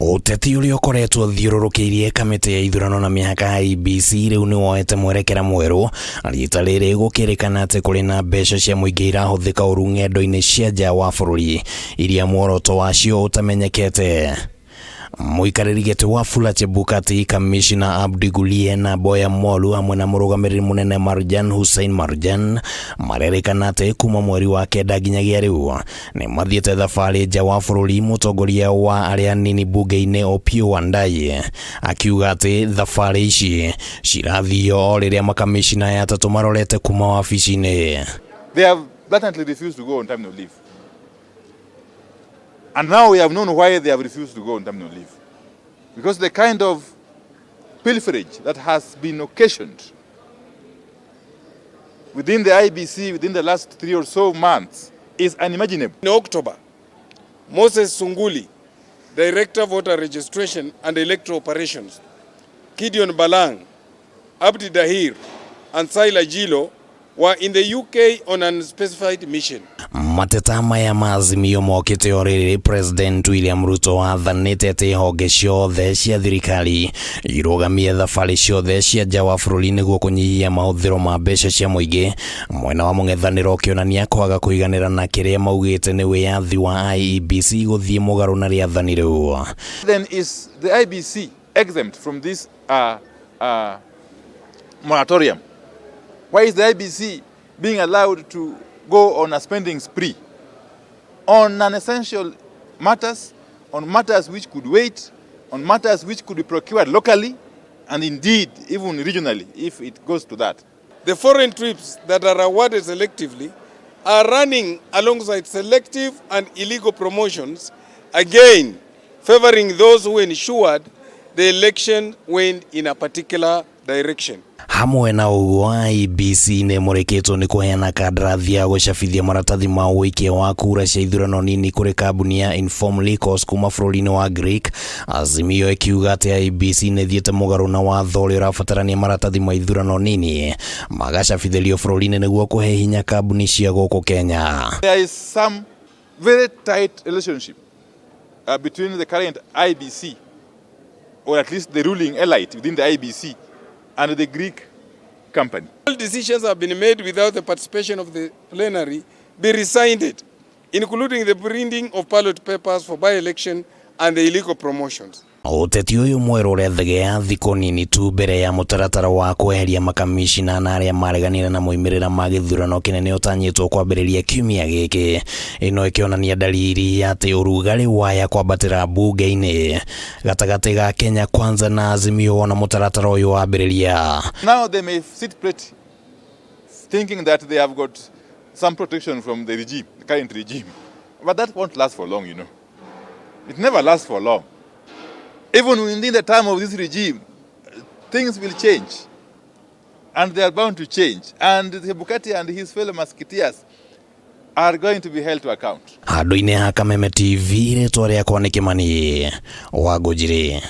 Uteti uria ukoretwo thiururukiirie kamiti ya ithurano na mihaka Iebc riu ni woete mwerekera mweru rita riri gukirikana ati kuri na mbeca cia muingi irahuthika uru ng'endo-ini cia nja wa bururi iria muoroto wacio utamenyekete. Muikariri giti wa Fula Chebukati, kamicina Abdigulie na Boya Molu hamwe na murugamiriri munene Marjan Hussein Marjan marerikana ati kuma mweri wa kenda nginyagia riu ni mathiete thabari nja wa bururi. Mutongoria wa aria nini bunge-ini Opiyo Wandayi akiuga ati thabari ici cirathio o riria makamicina ya atatu marorete kuma wabici-ini. They have blatantly refused to go on terminal leave. And now we have known why they have refused to go on terminal leave. Because the kind of pilferage that has been occasioned within the Iebc within the last 3 or so months is unimaginable. In October, Moses Sunguli, Director of Voter Registration and Electoral Operations, Gideon Balang, Abdi Dahir, and Saila Jilo were in the UK on an unspecified mission. Mateta maya ma Azimio mokite oriri President William Ruto athanite ati honge ciothe cia thirikari irugamie thabari ciothe cia nja wa bururi niguo kunyihia mahuthiro ma mbeca cia muingi. Mwena wa Ngwataniro ukionania kwaga kuiganira na kiria maugite ni wiyathi wa Iebc guthii mugaru na riathani riu. Then is the Iebc exempt from this moratorium? Why is the Iebc being allowed to go on a spending spree on non-essential matters, on matters which could wait, on matters which could be procured locally and indeed even regionally if it goes to that? The foreign trips that are awarded selectively are running alongside selective and illegal promotions, again favoring those who ensured the election went in a particular direction. Hamwe na uguo Iebc ni mureketwo ni kuheana kandarathi ya gucabithia maratathi ma uikia wa kura cia ithurano nini kuri kambuni ya Inform Likos kuma bururi-ini wa Greek. Azimio ikiuga ati Iebc ni thiete mugaru na watho uria urabatarania maratathi ma ithurano nini magacabithio bururi-ini niguo kuhe hinya kambuni cia guku Kenya. There is some very tight relationship between the current Iebc, or at least the ruling elite within the Iebc, and the Greek company. All decisions have been made without the participation of the plenary be rescinded, including the printing of ballot papers for by-election and the illegal promotions. Uteti uyu mweru urethegea thiko nini tu mbere ya mutaratara wa kweheria makamicina na aria mareganire na moimirira ma githurano kinene utanyitwo kwambiriria kiumia giki. Ino ikionania dalili ati urugari waya kwambatira bunge-ini gatagati ga Kenya Kwanza na Azimio wona mutaratara uyu wambiriria. Now they may sit pretty thinking that they have got some protection from the regime, the current regime. But that won't last for long, you know. It never lasts for long. Even within the time of this regime, things will change. And they are bound to change. And Chebukati and his fellow musketeers are going to be held to account. Handu-ini ha Kameme TV ritwa riakwa ni Kimani wa Ngujiri.